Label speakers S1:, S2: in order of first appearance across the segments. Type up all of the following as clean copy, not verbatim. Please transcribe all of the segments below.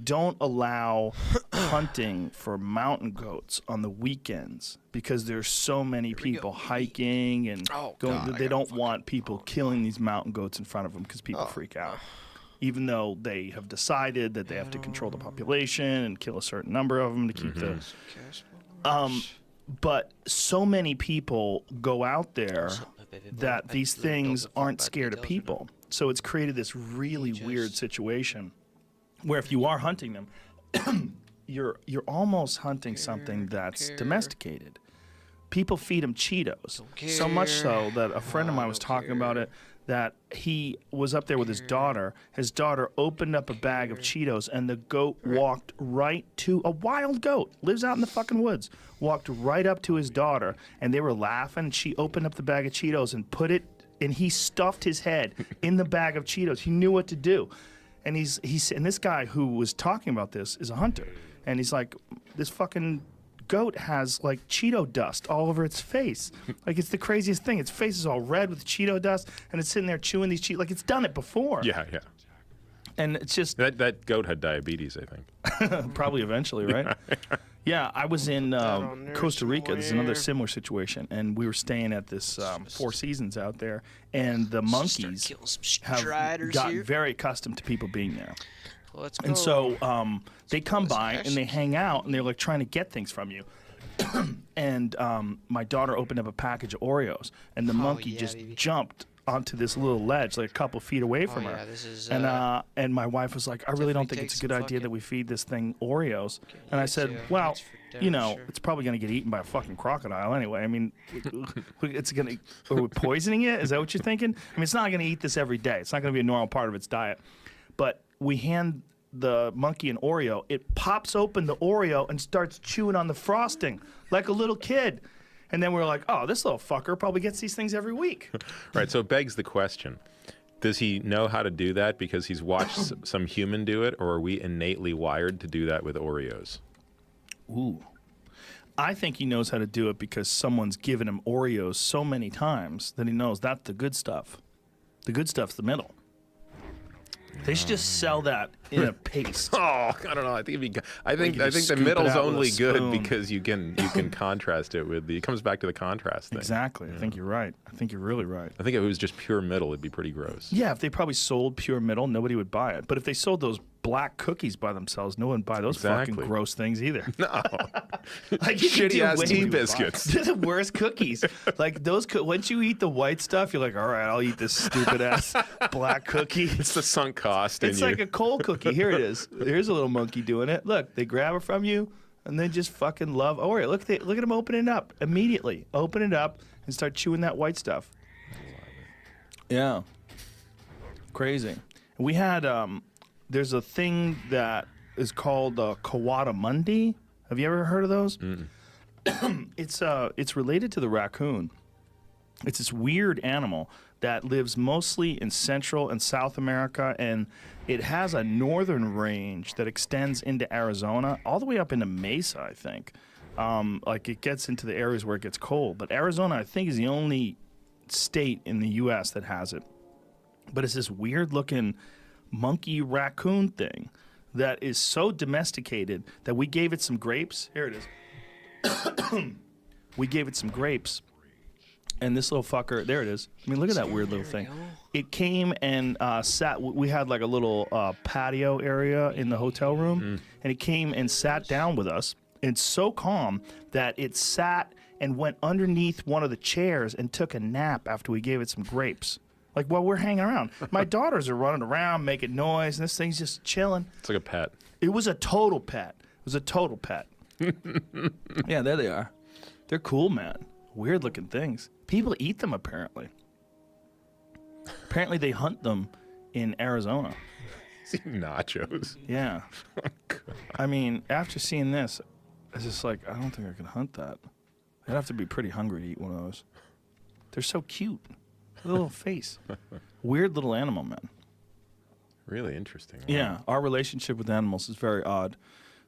S1: don't allow hunting for mountain goats on the weekends because there's so many people hiking and going. They don't want people killing these mountain goats in front of them because people freak out. Even though they have decided that they have to control the population and kill a certain number of them to keep the. But so many people go out there that these things aren't scared of people. So it's created this really weird situation where if you are hunting them, you're almost hunting something that's domesticated. People feed them Cheetos. So much so that a friend of mine was talking about it, that he was up there with his daughter. His daughter opened up a bag of Cheetos, and the goat walked right to a wild goat, lives out in the fucking woods, walked right up to his daughter, and they were laughing. She opened up the bag of Cheetos and put it, and he stuffed his head in the bag of Cheetos. He knew what to do. And and this guy who was talking about this is a hunter, and he's like, this fucking goat has like Cheeto dust all over its face. Like, it's the craziest thing. Its face is all red with Cheeto dust, and it's sitting there chewing these Cheetos. Like, it's done it before.
S2: Yeah.
S1: And it's just
S2: that goat had diabetes, I think.
S1: probably eventually, right? Yeah, I was in Costa Rica. This is another similar situation, and we were staying at this Four Seasons out there, and the monkeys have gotten very accustomed to people being there.
S3: Let's go.
S1: And so they come by and they hang out and they're like trying to get things from you. And my daughter opened up a package of Oreos, and the monkey just jumped onto this little ledge like a couple feet away from her.
S3: This is,
S1: and my wife was like, I really don't think it's a good idea that we feed this thing Oreos. And I said, well, you know, it's probably going to get eaten by a fucking crocodile anyway. I mean, it's going to, are we poisoning it? Is that what you're thinking? I mean, it's not going to eat this every day. It's not going to be a normal part of its diet. But we hand the monkey an Oreo. It pops open the Oreo and starts chewing on the frosting like a little kid. And then we're like, oh, this little fucker probably gets these things every week.
S2: Right, so it begs the question, does he know how to do that because he's watched some human do it, or are we innately wired to do that with Oreos?
S1: Ooh. I think he knows how to do it because someone's given him Oreos so many times that he knows that's the good stuff. The good stuff's the middle. They should just sell that in a paste.
S2: Oh, I don't know. I think the middle's only good because you can contrast it with it comes back to the contrast thing.
S1: Exactly. I think you're right. I think you're really right.
S2: I think if it was just pure middle, it'd be pretty gross.
S1: Yeah, if they probably sold pure middle, nobody would buy it. But if they sold those black cookies by themselves, no one would buy those fucking gross things either.
S2: No.
S1: Like
S2: shitty-ass tea biscuits.
S1: They're the worst cookies. Like those, once you eat the white stuff, you're like, all right, I'll eat this stupid-ass black cookie.
S2: It's the sunk cost
S1: It's like a cold cookie. Here it is. Here's a little monkey doing it. Look, they grab it from you, and they just fucking love Oreo. Look at him open it up immediately. Open it up and start chewing that white stuff. Yeah. Crazy. We had, there's a thing that is called Kawada Mundi. Have you ever heard of those? It's related to the raccoon. It's this weird animal that lives mostly in Central and South America, and it has a northern range that extends into Arizona, all the way up into Mesa, I think. Like, it gets into the areas where it gets cold. But Arizona, I think, is the only state in the U.S. that has it. But it's this weird-looking monkey raccoon thing that is so domesticated that we gave it some grapes. Here it is. We gave it some grapes. And this little fucker, there it is. I mean, look at that weird little thing. It came and sat. We had like a little patio area in the hotel room, and it came and sat down with us. It's so calm that it sat and went underneath one of the chairs and took a nap after we gave it some grapes. Like, while we're hanging around. My daughters are running around, making noise, and this thing's just chilling.
S2: It's like a pet.
S1: It was a total pet. It was a total pet. Yeah, there they are. They're cool, man. Weird-looking things. People eat them, apparently. Apparently, they hunt them in Arizona.
S2: Nachos.
S1: Yeah.
S2: Oh, God.
S1: I mean, after seeing this, it's just like, I don't think I can hunt that. I'd have to be pretty hungry to eat one of those. They're so cute. A little face. Weird little animal, man.
S2: Really interesting. Wow.
S1: Yeah. Our relationship with animals is very odd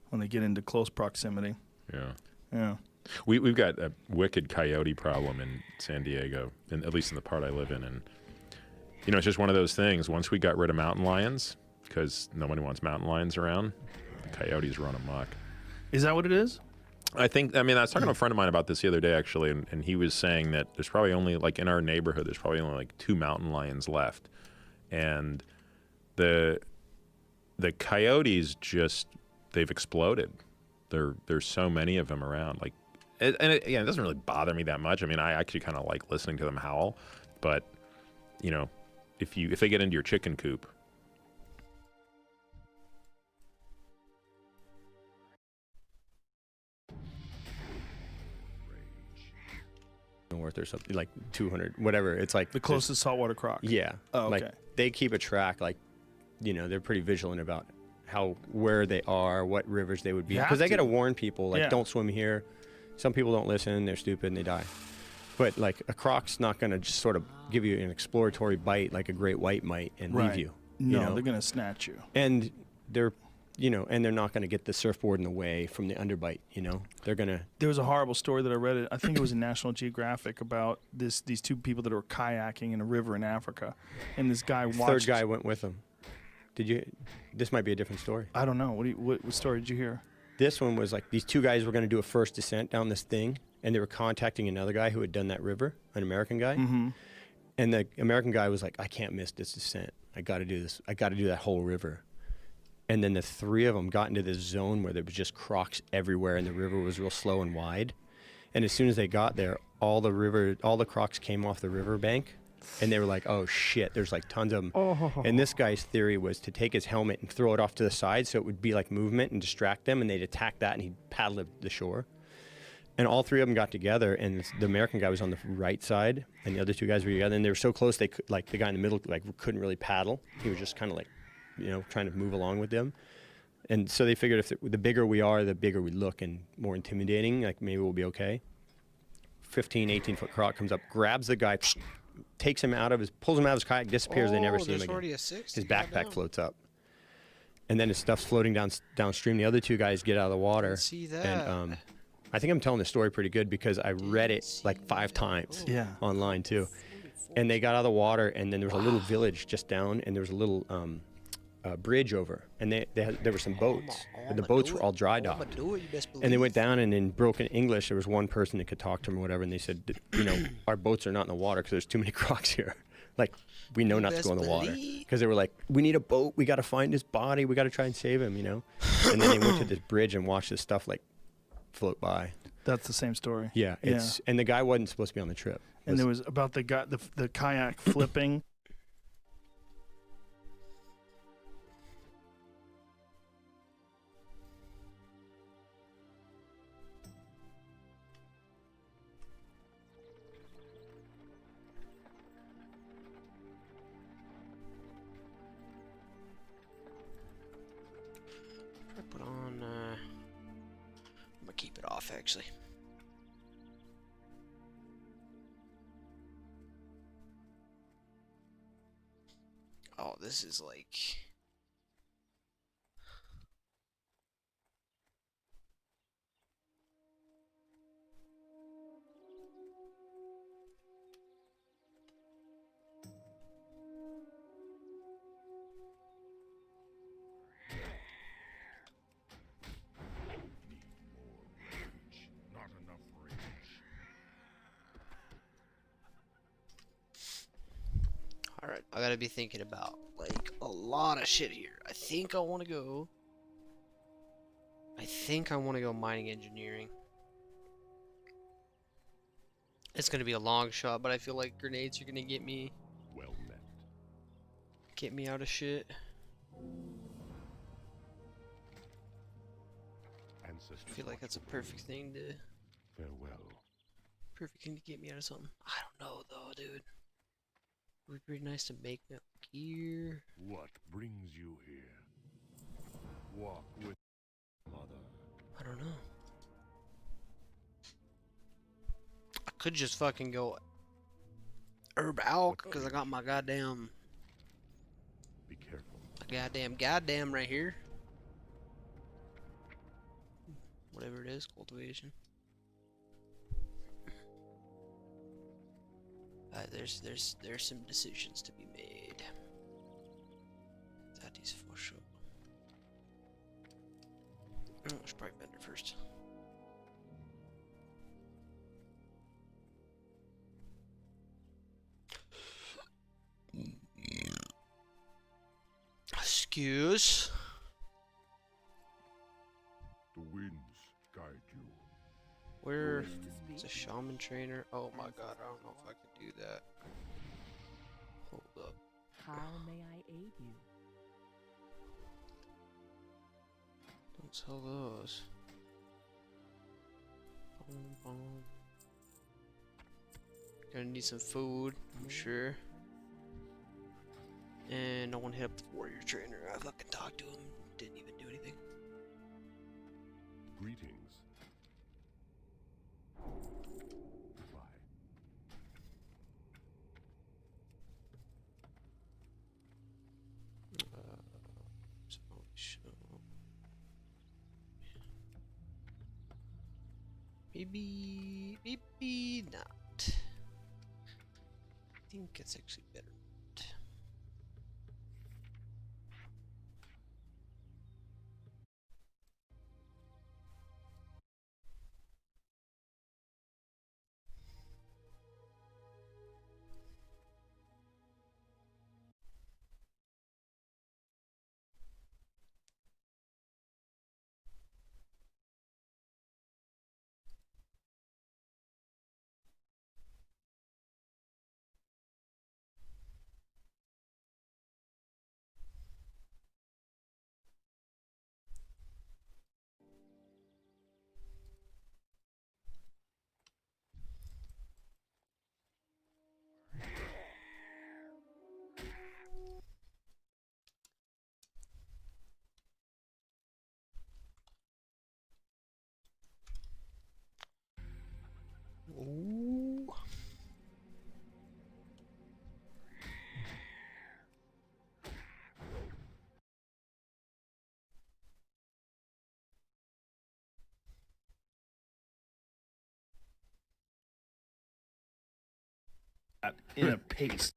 S1: when they get into close proximity.
S2: Yeah.
S1: Yeah.
S2: We've got a wicked coyote problem in San Diego, at least in the part I live in. And, you know, it's just one of those things. Once we got rid of mountain lions, because nobody wants mountain lions around, the coyotes run amok.
S1: Is that what it is?
S2: I think, I mean, I was talking to a friend of mine about this the other day, actually, and he was saying that there's probably only, like, in our neighborhood, there's probably only, like, 2 mountain lions left. And the coyotes just, they've exploded. There's so many of them around. Like, it doesn't really bother me that much. I mean, I actually kind of like listening to them howl. But, you know, if they get into your chicken coop,
S3: worth or something like 200, whatever. It's like
S1: The closest saltwater croc.
S3: Yeah.
S1: Oh, okay.
S3: Like they keep a track. Like, you know, they're pretty vigilant about where they are, what rivers they would be,
S1: You have
S3: because they
S1: to.
S3: got to warn people. Like,
S1: Yeah.
S3: don't swim here. Some people don't listen. They're stupid and they die. But like a croc's not gonna just sort of give you an exploratory bite like a great white might and
S1: Right.
S3: leave you.
S1: No,
S3: you know?
S1: they're gonna snatch you.
S3: And they're, you know, and they're not gonna get the surfboard in the way from the underbite. You know, they're gonna.
S1: There was a horrible story that I read. I think it was in National Geographic about these 2 people that were kayaking in a river in Africa, and this guy watched.
S3: Third guy went with them. Did you? This might be a different story.
S1: I don't know. What story did you hear?
S3: This one was like these 2 guys were going to do a first descent down this thing, and they were contacting another guy who had done that river, an American guy.
S1: Mm-hmm.
S3: And the American guy was like, I can't miss this descent. I got to do this. I got to do that whole river. And then the 3 of them got into this zone where there was just crocs everywhere, and the river was real slow and wide. And as soon as they got there, all the crocs came off the river bank, and they were like, oh shit, there's like tons of them.
S1: Oh.
S3: And this guy's theory was to take his helmet and throw it off to the side so it would be like movement and distract them, and they'd attack that, and he'd paddle to the shore. And all 3 of them got together, and the American guy was on the right side, and the other 2 guys were together, and they were so close they could, like the guy in the middle, like couldn't really paddle. He was just kind of like, you know, trying to move along with them. And so they figured if the bigger we are, the bigger we look and more intimidating, like maybe we'll be okay. 15, 18-foot croc comes up, grabs the guy, pulls him out of his kayak, disappears. They never see him
S4: there's
S3: again.
S4: already a 60.
S3: His backpack
S4: Goddamn.
S3: floats up, and then his stuff's floating downstream. The other 2 guys get out of the water.
S4: See that?
S3: And I think I'm telling the story pretty good because I read it like 5 times
S1: Yeah.
S3: online too. And they got out of the water, and then there was a little village just down, and there was a little bridge over, and there were some boats, but the boats were all dry docked. And they went down, and in broken English, there was one person that could talk to them or whatever, and they said, you know, our boats are not in the water because there's too many crocs here. Like, we know not to go in the water. Because they were like, we need a boat, we got to find his body, we got to try and save him, you know? And then they went to this bridge and watched this stuff, like, float by.
S1: That's the same story.
S3: Yeah, and the guy wasn't supposed to be on the trip.
S1: And there was about the guy, the kayak flipping.
S4: Put on. I'm gonna keep it off actually. Oh, this is like. Alright, I gotta be thinking about, like, a lot of shit here. I think I want to go mining engineering. It's gonna be a long shot, but I feel like grenades are gonna get me out of shit. I feel like that's a perfect thing to get me out of something. I don't know though, dude. It would be pretty nice to make that gear.
S5: What brings you here? Walk with mother.
S4: I don't know. I could just fucking go herb alk because I got my goddamn
S5: Be careful.
S4: goddamn right here. Whatever it is, cultivation. There's some decisions to be made. That is for sure. I should probably bend her first. Excuse.
S5: The winds guide you.
S4: Where
S6: Wish to speak?
S4: is a shaman trainer? Oh my god, I don't know if I can do that. Hold up.
S6: How may I aid you?
S4: Don't sell those. Boom, boom. Gonna need some food, I'm sure. And I want to hit up the warrior trainer. I fucking talked to him. Didn't even do anything.
S5: Greetings. Goodbye.
S4: So, maybe not. I think it's actually better. Not. Ooh.
S1: In a pace